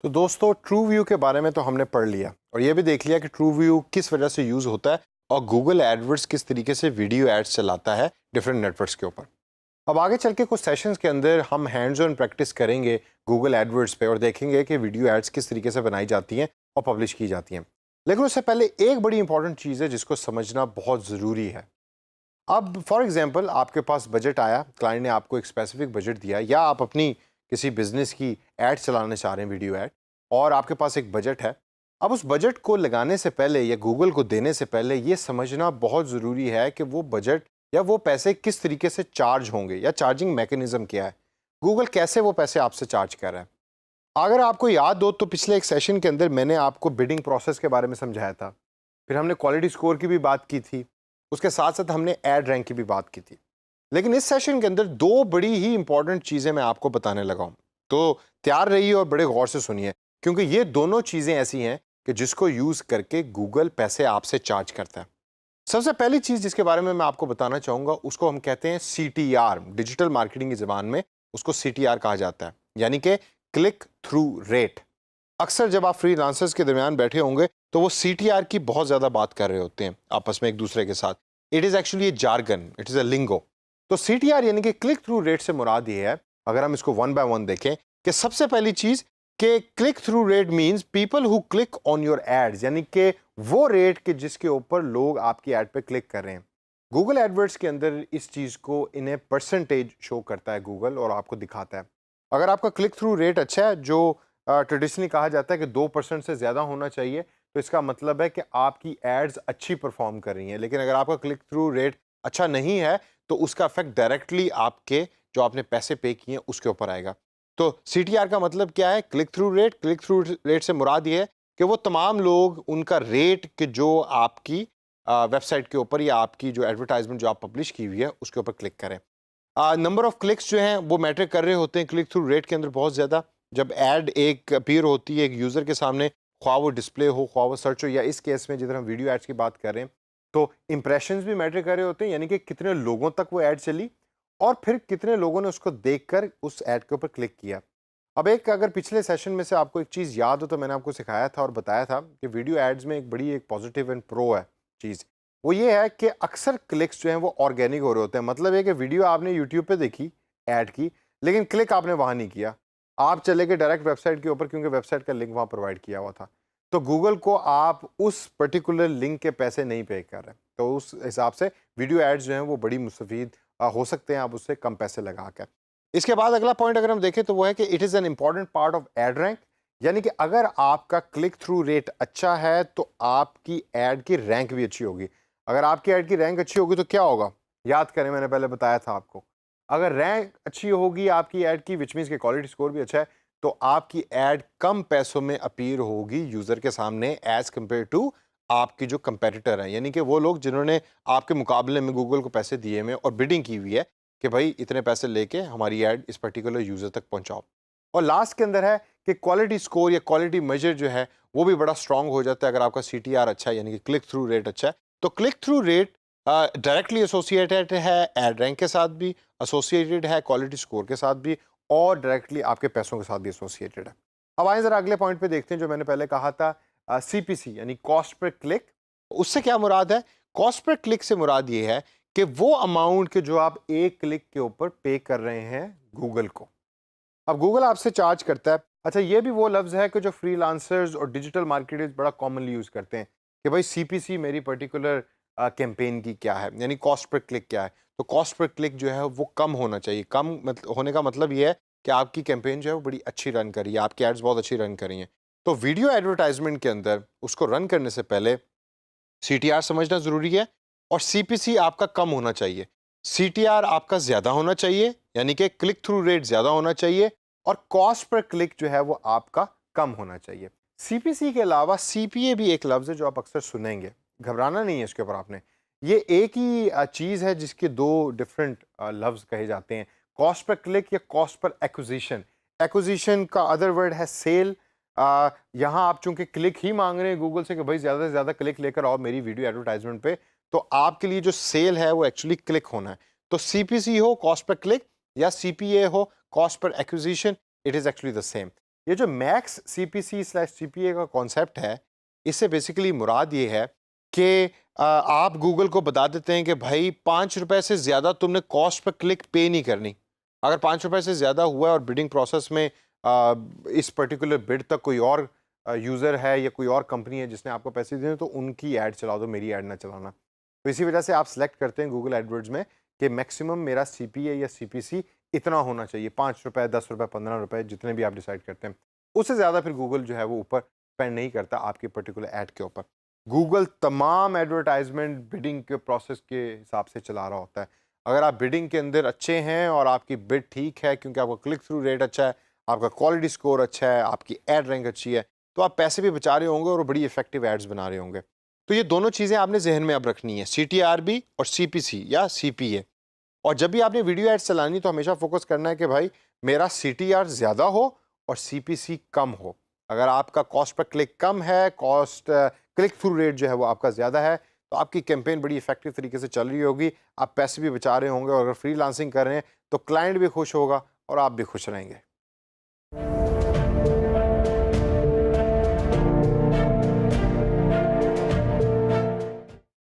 तो दोस्तों true view के बारे में तो हमने पढ़ लिया और ये भी देख लिया कि ट्रू व्यू किस वजह से यूज़ होता है और गूगल एडवर्ड्स किस तरीके से वीडियो एड्स चलाता है डिफरेंट नेटवर्क्स के ऊपर। अब आगे चल के कुछ सेशंस के अंदर हम हैंड्स ऑन प्रैक्टिस करेंगे गूगल एडवर्ड्स पे और देखेंगे कि वीडियो एड्स किस तरीके से बनाई जाती हैं और पब्लिश की जाती हैं। लेकिन उससे पहले एक बड़ी इंपॉर्टेंट चीज़ है जिसको समझना बहुत ज़रूरी है। अब फॉर एग्जांपल आपके पास बजट आया, क्लाइंट ने आपको एक स्पेसिफिक बजट दिया या आप अपनी किसी बिजनेस की एड चलाने चाह रहे हैं, वीडियो एड, और आपके पास एक बजट है। अब उस बजट को लगाने से पहले या गूगल को देने से पहले ये समझना बहुत ज़रूरी है कि वो बजट या वो पैसे किस तरीके से चार्ज होंगे या चार्जिंग मैकेनिज्म क्या है, गूगल कैसे वो पैसे आपसे चार्ज कर रहा है। अगर आपको याद हो तो पिछले एक सेशन के अंदर मैंने आपको बिडिंग प्रोसेस के बारे में समझाया था, फिर हमने क्वालिटी स्कोर की भी बात की थी, उसके साथ साथ हमने एड रैंक की भी बात की थी। लेकिन इस सेशन के अंदर दो बड़ी ही इंपॉर्टेंट चीज़ें मैं आपको बताने लगा हूँ, तो तैयार रहिए और बड़े गौर से सुनिए, क्योंकि ये दोनों चीज़ें ऐसी हैं कि जिसको यूज़ करके गूगल पैसे आपसे चार्ज करता है। सबसे पहली चीज़ जिसके बारे में मैं आपको बताना चाहूँगा उसको हम कहते हैं CTR, डिजिटल मार्केटिंग की ज़बान में उसको CTR कहा जाता है, यानी कि क्लिक थ्रू रेट। अक्सर जब आप फ्रीलांसर्स के दरमियान बैठे होंगे तो वो CTR की बहुत ज़्यादा बात कर रहे होते हैं आपस में एक दूसरे के साथ। It is actually a jargon, it is a lingo. तो CTR यानी कि क्लिक थ्रू रेट से मुराद ये है, अगर हम इसको वन बाय वन देखें, कि सबसे पहली चीज़ कि click through rate means people who click on your ads, यानी कि वो रेट के जिसके ऊपर लोग आपकी एड पे क्लिक कर रहे हैं। गूगल एडवर्ड्स के अंदर इस चीज़ को इन ए परसेंटेज शो करता है गूगल और आपको दिखाता है। अगर आपका क्लिक थ्रू रेट अच्छा है, जो ट्रेडिशनली कहा जाता है कि 2% से ज़्यादा होना चाहिए, तो इसका मतलब है कि आपकी एड्स अच्छी परफॉर्म कर रही हैं। लेकिन अगर आपका क्लिक थ्रू रेट अच्छा नहीं है तो उसका इफेक्ट डायरेक्टली आपके जो आपने पैसे पे किए हैं उसके ऊपर आएगा। तो CTR का मतलब क्या है? Click through rate. Click through rate से मुराद ये है कि वो तमाम लोग उनका रेट कि जो आपकी वेबसाइट के ऊपर या आपकी जो एडवर्टाइजमेंट जो आप पब्लिश की हुई है उसके ऊपर क्लिक करें। नंबर ऑफ क्लिक्स जो हैं वो मैटर कर रहे होते हैं क्लिक थ्रू रेट के अंदर बहुत ज़्यादा। जब एड एक अपीयर होती है एक यूज़र के सामने, ख्वाह वो डिस्प्ले हो, ख्वाह वो सर्च हो, या इस केस में जिधर हम वीडियो एड्स की बात कर रहे हैं, तो इंप्रेशंस भी मैटर कर रहे होते हैं, यानी कि कितने लोगों तक वो ऐड चली और फिर कितने लोगों ने उसको देखकर उस ऐड के ऊपर क्लिक किया। अब एक अगर पिछले सेशन में से आपको एक चीज़ याद हो तो मैंने आपको सिखाया था और बताया था कि वीडियो एड्स में एक बड़ी एक पॉजिटिव एंड प्रो है चीज़, वो ये है कि अक्सर क्लिक्स जो हैं वो ऑर्गेनिक हो रहे होते हैं। मतलब है कि वीडियो आपने यूट्यूब पे देखी ऐड की, लेकिन क्लिक आपने वहाँ नहीं किया, आप चले गए डायरेक्ट वेबसाइट के ऊपर क्योंकि वेबसाइट का लिंक वहाँ प्रोवाइड किया हुआ था। तो गूगल को आप उस पर्टिकुलर लिंक के पैसे नहीं पे कर रहे, तो उस हिसाब से वीडियो एड्स जो हैं वो बड़ी मुस्तफीद हो सकते हैं आप उससे कम पैसे लगा कर। इसके बाद अगला पॉइंट अगर हम देखें तो वो है कि it is an important part of ad rank, यानी कि अगर आपका क्लिक थ्रू रेट अच्छा है तो आपकी एड की रैंक भी अच्छी होगी। अगर आपकी एड की रैंक अच्छी होगी तो क्या होगा, याद करें, मैंने पहले बताया था आपको, अगर रैंक अच्छी होगी आपकी ऐड की, विच मीन्स के क्वालिटी स्कोर भी अच्छा है, तो आपकी ऐड कम पैसों में अपीयर होगी यूज़र के सामने एज कम्पेयर टू आपकी जो कंपेटिटर हैं, यानी कि वो लोग जिन्होंने आपके मुकाबले में गूगल को पैसे दिए हुए और बिडिंग की हुई है कि भाई इतने पैसे लेके हमारी ऐड इस पर्टिकुलर यूज़र तक पहुंचाओ। और लास्ट के अंदर है कि क्वालिटी स्कोर या क्वालिटी मेजर जो है वो भी बड़ा स्ट्रांग हो जाता है अगर आपका CTR अच्छा है, यानी कि क्लिक थ्रू रेट अच्छा है। तो click through rate directly associated है एड रैंक के साथ भी, एसोसिएटेड है क्वालिटी स्कोर के साथ भी, और डायरेक्टली आपके पैसों के साथ भी एसोसिएटेड है। अब आए ज़रा अगले पॉइंट पे देखते हैं जो मैंने पहले कहा था, CPC यानी कॉस्ट पर क्लिक। उससे क्या मुराद है? कॉस्ट पर क्लिक से मुराद ये है कि वो अमाउंट के जो आप एक क्लिक के ऊपर पे कर रहे हैं गूगल को। अब गूगल आपसे चार्ज करता है। अच्छा, ये भी वो लफ्ज़ है कि जो फ्रीलांसर्स और डिजिटल मार्केटर्स बड़ा कॉमनली यूज़ करते हैं कि भाई CPC मेरी पर्टिकुलर कैंपेन की क्या है, यानी कॉस्ट पर क्लिक क्या है। तो कॉस्ट पर क्लिक जो है वो कम होना चाहिए। कम होने का मतलब ये है कि आपकी कैंपेन जो है वो बड़ी अच्छी रन कर रही है, आपकी एड्स बहुत अच्छी रन कर रही हैं। तो वीडियो एडवर्टाइजमेंट के अंदर उसको रन करने से पहले CTR समझना ज़रूरी है और CPC आपका कम होना चाहिए। CTR आपका ज़्यादा होना चाहिए, यानी कि क्लिक थ्रू रेट ज़्यादा होना चाहिए, और कॉस्ट पर क्लिक जो है वो आपका कम होना चाहिए। CPC के अलावा CPA भी एक लफ्ज़ है जो आप अक्सर सुनेंगे, घबराना नहीं है इसके ऊपर आपने। ये एक ही चीज़ है जिसके दो डिफरेंट लफ्ज़ कहे जाते हैं, कॉस्ट पर क्लिक या कॉस्ट पर एक्विजिशन। एक्विजिशन का अदर वर्ड है सेल। यहाँ आप चूंकि क्लिक ही मांग रहे हैं गूगल से कि भाई ज़्यादा से ज़्यादा क्लिक लेकर आओ मेरी वीडियो एडवर्टाइजमेंट पे, तो आपके लिए जो सेल है वो एक्चुअली क्लिक होना है। तो CPC हो कॉस्ट पर क्लिक या CPA हो cost per acquisition, it is actually the same. ये जो मैक्स CPC/CPA का कॉन्सेप्ट है, इससे बेसिकली मुराद ये है कि आप गूगल को बता देते हैं कि भाई 5 रुपए से ज़्यादा तुमने कॉस्ट पर क्लिक पे नहीं करनी। अगर 5 रुपए से ज़्यादा हुआ है और बिडिंग प्रोसेस में इस पर्टिकुलर बिड तक कोई और यूज़र है या कोई और कंपनी है जिसने आपको पैसे दिए तो उनकी ऐड चला दो, मेरी ऐड ना चलाना। तो इसी वजह से आप सेलेक्ट करते हैं गूगल एडवर्ड्स में कि मैक्सिमम मेरा CPA या CPC इतना होना चाहिए, 5 रुपए, 10 रुपए, 15 रुपए, जितने भी आप डिसाइड करते हैं। उससे ज़्यादा फिर गूगल जो है वो ऊपर स्पेंड नहीं करता आपके पर्टिकुलर ऐड के ऊपर। गूगल तमाम एडवर्टाइजमेंट बिडिंग के प्रोसेस के हिसाब से चला रहा होता है। अगर आप बिडिंग के अंदर अच्छे हैं और आपकी बिड ठीक है क्योंकि आपका क्लिक थ्रू रेट अच्छा है, आपका क्वालिटी स्कोर अच्छा है, आपकी एड रैंक अच्छी है, तो आप पैसे भी बचा रहे होंगे और बड़ी इफेक्टिव एड्स बना रहे होंगे। तो ये दोनों चीज़ें आपने जहन में अब रखनी है, CTRB और CPC या CPA। और जब भी आपने वीडियो एड्स चलानी तो हमेशा फोकस करना है कि भाई मेरा CTR ज़्यादा हो और CPC कम हो। अगर आपका कॉस्ट पर क्लिक कम है, क्लिक थ्रू रेट जो है वो आपका ज़्यादा है, तो आपकी कैंपेन बड़ी इफेक्टिव तरीके से चल रही होगी, आप पैसे भी बचा रहे होंगे और अगर फ्रीलांसिंग कर रहे हैं तो क्लाइंट भी खुश होगा और आप भी खुश रहेंगे।